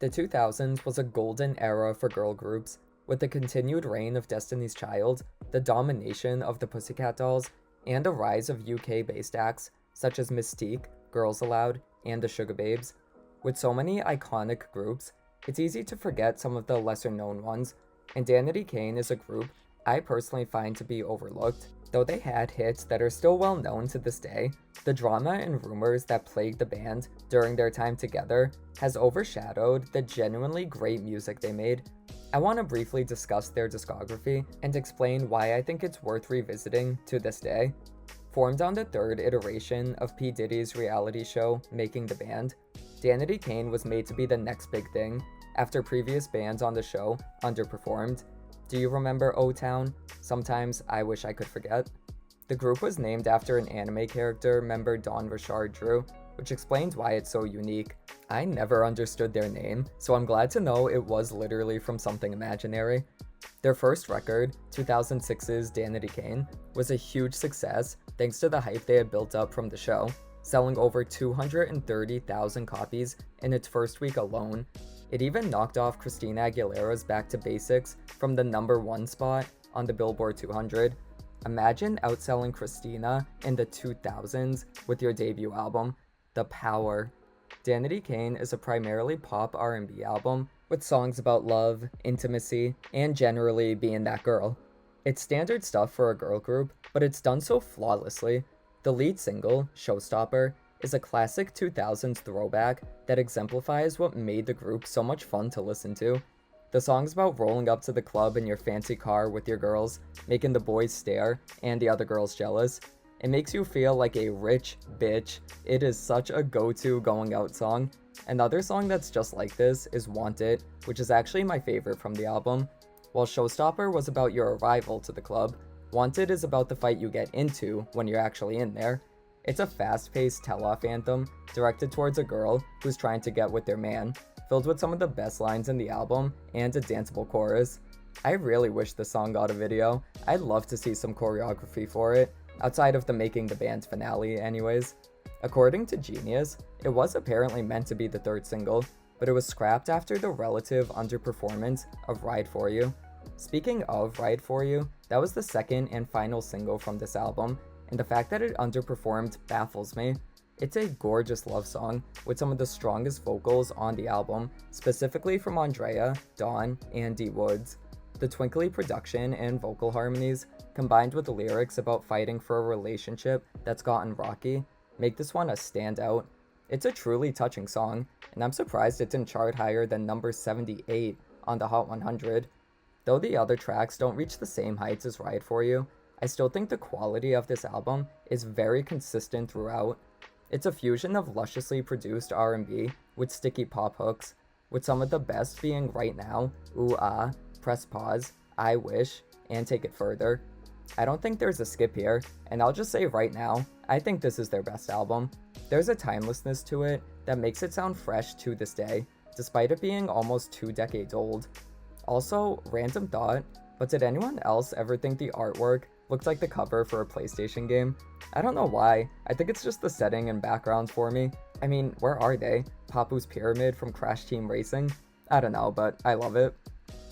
The 2000s was a golden era for girl groups, with the continued reign of Destiny's Child, the domination of the Pussycat Dolls, and a rise of UK-based acts such as Mystique, Girls Aloud, and the Sugababes. With so many iconic groups, it's easy to forget some of the lesser-known ones, and Danity Kane is a group I personally find to be overlooked. Though they had hits that are still well known to this day, the drama and rumors that plagued the band during their time together has overshadowed the genuinely great music they made. I want to briefly discuss their discography and explain why I think it's worth revisiting to this day. Formed on the third iteration of P. Diddy's reality show Making the Band, Danity Kane was made to be the next big thing after previous bands on the show underperformed. Do you remember O-Town? Sometimes I wish I could forget. The group was named after an anime character member Don Richard drew, which explains why it's so unique. I never understood their name, so I'm glad to know it was literally from something imaginary. Their first record, 2006's Danity Kane, was a huge success thanks to the hype they had built up from the show, selling over 230,000 copies in its first week alone. It even knocked off Christina Aguilera's Back to Basics from the #1 spot on the Billboard 200. Imagine outselling Christina in the 2000s with your debut album. The power. Danity Kane is a primarily pop R&B album with songs about love, intimacy, and generally being that girl. It's standard stuff for a girl group, but it's done so flawlessly. The lead single, Showstopper, is a classic 2000s throwback that exemplifies what made the group so much fun to listen to. The song's about rolling up to the club in your fancy car with your girls, making the boys stare and the other girls jealous. It makes you feel like a rich bitch. It is such a go-to going out song. Another song that's just like this is Want It, which is actually my favorite from the album. While Showstopper was about your arrival to the club, Want It is about the fight you get into when you're actually in there. It's a fast-paced tell-off anthem directed towards a girl who's trying to get with their man, filled with some of the best lines in the album and a danceable chorus. I really wish the song got a video. I'd love to see some choreography for it, outside of the Making the Band finale anyways. According to Genius, it was apparently meant to be the third single, but it was scrapped after the relative underperformance of Ride For You. Speaking of Ride For You, that was the second and final single from this album, and the fact that it underperformed baffles me. It's a gorgeous love song with some of the strongest vocals on the album, specifically from Andrea, Dawn, and D Woods. The twinkly production and vocal harmonies, combined with the lyrics about fighting for a relationship that's gotten rocky, make this one a standout. It's a truly touching song, and I'm surprised it didn't chart higher than number 78 on the Hot 100. Though the other tracks don't reach the same heights as Ride For You, I still think the quality of this album is very consistent throughout. It's a fusion of lusciously produced R&B with sticky pop hooks, with some of the best being Right Now, Ooh Ah, Press Pause, I Wish, and Take It Further. I don't think there's a skip here, and I'll just say right now, I think this is their best album. There's a timelessness to it that makes it sound fresh to this day, despite it being almost 2 decades old. Also, random thought, but did anyone else ever think the artwork looked like the cover for a PlayStation game? I don't know why. I think it's just the setting and background for me. I mean, where are they? Papu's Pyramid from Crash Team Racing? I don't know, but I love it.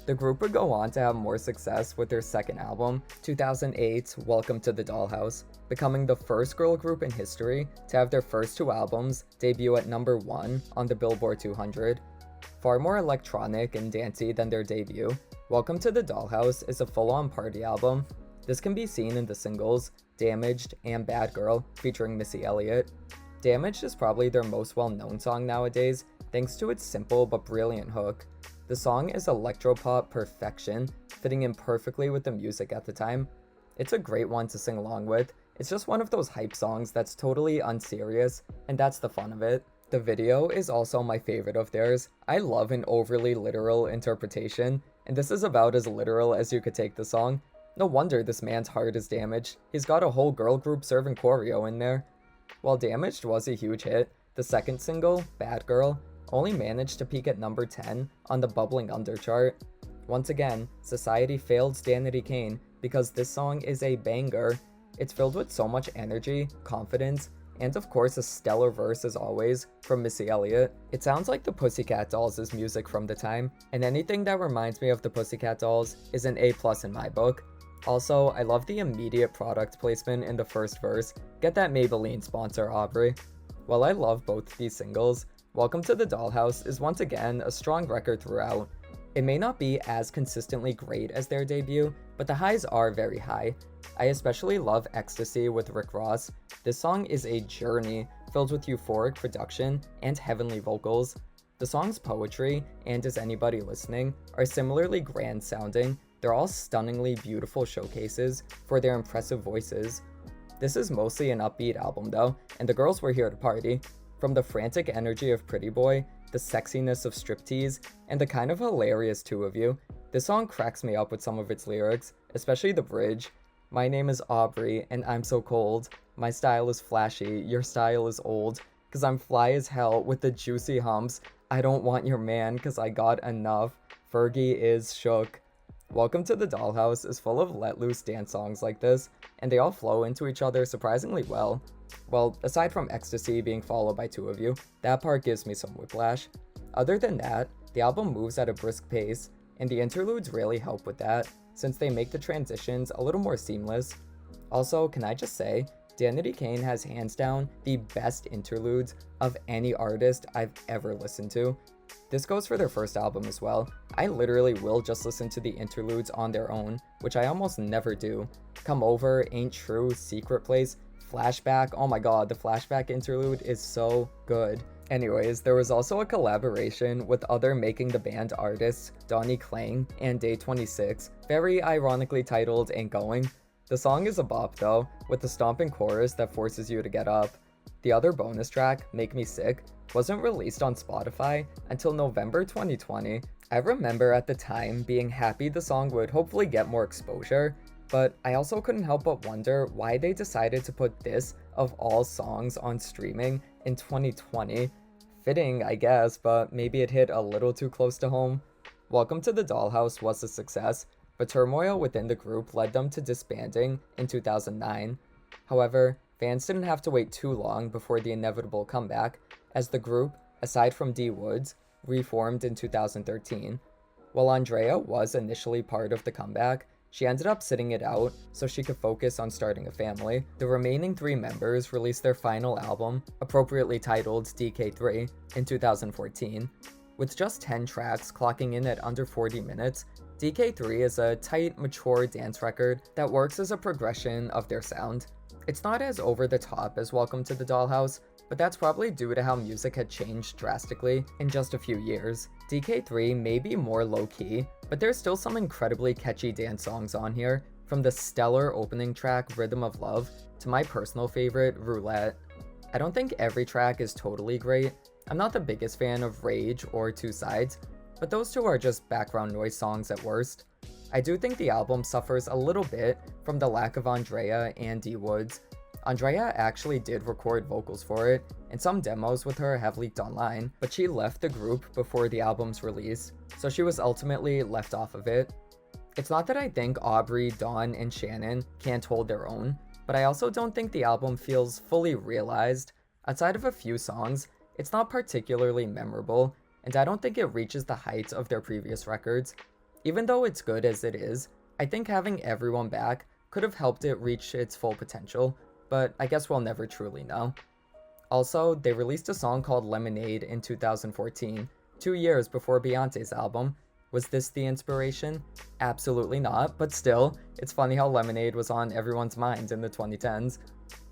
The group would go on to have more success with their second album, 2008's Welcome to the Dollhouse, becoming the first girl group in history to have their first 2 albums debut at #1 on the Billboard 200. Far more electronic and dancey than their debut, Welcome to the Dollhouse is a full-on party album. This can be seen in the singles Damaged and Bad Girl featuring Missy Elliott. Damaged is probably their most well-known song nowadays, thanks to its simple but brilliant hook. The song is electropop perfection, fitting in perfectly with the music at the time. It's a great one to sing along with. It's just one of those hype songs that's totally unserious, and that's the fun of it. The video is also my favorite of theirs. I love an overly literal interpretation, and this is about as literal as you could take the song. No wonder this man's heart is damaged. He's got a whole girl group serving choreo in there. While Damaged was a huge hit, the second single, Bad Girl, only managed to peak at number 10 on the Bubbling Under chart. Once again, society failed Danity Kane because this song is a banger. It's filled with so much energy, confidence, and of course a stellar verse as always from Missy Elliott. It sounds like the Pussycat Dolls' music from the time, and anything that reminds me of the Pussycat Dolls is an A+ in my book. Also, I love the immediate product placement in the first verse. Get that Maybelline sponsor, Aubrey. While I love both these singles, Welcome to the Dollhouse is once again a strong record throughout. It may not be as consistently great as their debut, but the highs are very high. I especially love Ecstasy with Rick Ross. This song is a journey filled with euphoric production and heavenly vocals. The song's poetry, and Is Anybody Listening, are similarly grand sounding. They're all stunningly beautiful showcases for their impressive voices. This is mostly an upbeat album though, and the girls were here to party. From the frantic energy of Pretty Boy, the sexiness of Striptease, and the kind of hilarious Two of You, this song cracks me up with some of its lyrics, especially the bridge. My name is Aubrey, and I'm so cold. My style is flashy, your style is old. 'Cause I'm fly as hell with the juicy humps. I don't want your man 'cause I got enough. Fergie is shook. Welcome to the Dollhouse is full of let loose dance songs like this, and they all flow into each other surprisingly well. Well, aside from Ecstasy being followed by Two of You, that part gives me some whiplash. Other than that, the album moves at a brisk pace, and the interludes really help with that, since they make the transitions a little more seamless. Also, can I just say, Danity Kane has hands down the best interludes of any artist I've ever listened to. This goes for their first album as well. I literally will just listen to the interludes on their own, which I almost never do. Come Over, Ain't True, Secret Place, Flashback, oh my god, the Flashback interlude is so good. Anyways, there was also a collaboration with other Making the Band artists, Donnie Klang and Day 26, very ironically titled Ain't Going. The song is a bop though, with the stomping chorus that forces you to get up. The other bonus track, Make Me Sick, wasn't released on Spotify until November 2020. I remember at the time being happy the song would hopefully get more exposure, but I also couldn't help but wonder why they decided to put this, of all songs, on streaming in 2020. Fitting, I guess, but maybe it hit a little too close to home. Welcome to the Dollhouse was a success, but turmoil within the group led them to disbanding in 2009. However, fans didn't have to wait too long before the inevitable comeback, as the group, aside from D Woods, reformed in 2013. While Andrea was initially part of the comeback, she ended up sitting it out so she could focus on starting a family. The remaining 3 members released their final album, appropriately titled DK3, in 2014. With just 10 tracks clocking in at under 40 minutes, DK3 is a tight, mature dance record that works as a progression of their sound. It's not as over the top as Welcome to the Dollhouse, but that's probably due to how music had changed drastically in just a few years. DK3 may be more low-key, but there's still some incredibly catchy dance songs on here, from the stellar opening track Rhythm of Love to my personal favorite, Roulette. I don't think every track is totally great. I'm not the biggest fan of Rage or Two Sides, but those two are just background noise songs at worst. I do think the album suffers a little bit from the lack of Andrea and D Woods. Andrea actually did record vocals for it, and some demos with her have leaked online, but she left the group before the album's release, so she was ultimately left off of it. It's not that I think Aubrey, Dawn, and Shannon can't hold their own, but I also don't think the album feels fully realized. Outside of a few songs, it's not particularly memorable, and I don't think it reaches the heights of their previous records. Even though it's good as it is, I think having everyone back could have helped it reach its full potential, but I guess we'll never truly know. Also, they released a song called Lemonade in 2014, 2 years before Beyonce's album. Was this the inspiration? Absolutely not, but still, it's funny how Lemonade was on everyone's mind in the 2010s.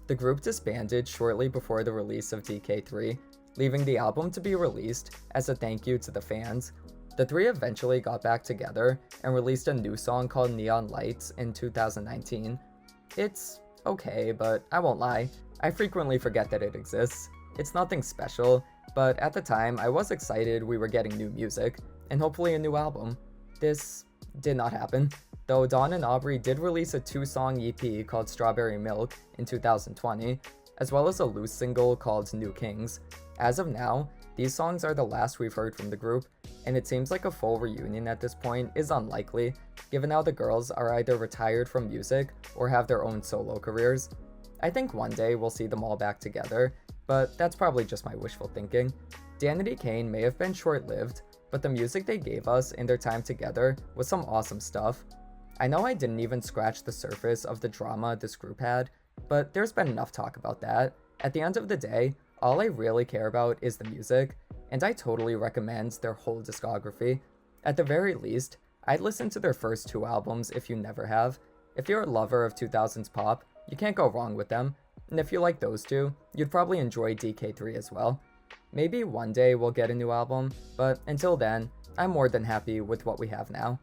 The group disbanded shortly before the release of DK3, leaving the album to be released as a thank you to the fans. The 3 eventually got back together and released a new song called Neon Lights in 2019. It's okay, but I won't lie, I frequently forget that it exists. It's nothing special, but at the time I was excited we were getting new music, and hopefully a new album. This did not happen, though Dawn and Aubrey did release a 2-song EP called Strawberry Milk in 2020, as well as a loose single called New Kings. As of now, these songs are the last we've heard from the group, and it seems like a full reunion at this point is unlikely, given how the girls are either retired from music or have their own solo careers. I think one day we'll see them all back together, but that's probably just my wishful thinking. Danity Kane may have been short-lived, but the music they gave us in their time together was some awesome stuff. I know I didn't even scratch the surface of the drama this group had, but there's been enough talk about that. At the end of the day, all I really care about is the music, and I totally recommend their whole discography. At the very least, I'd listen to their first 2 albums if you never have. If you're a lover of 2000s pop, you can't go wrong with them, and if you like those two, you'd probably enjoy DK3 as well. Maybe one day we'll get a new album, but until then, I'm more than happy with what we have now.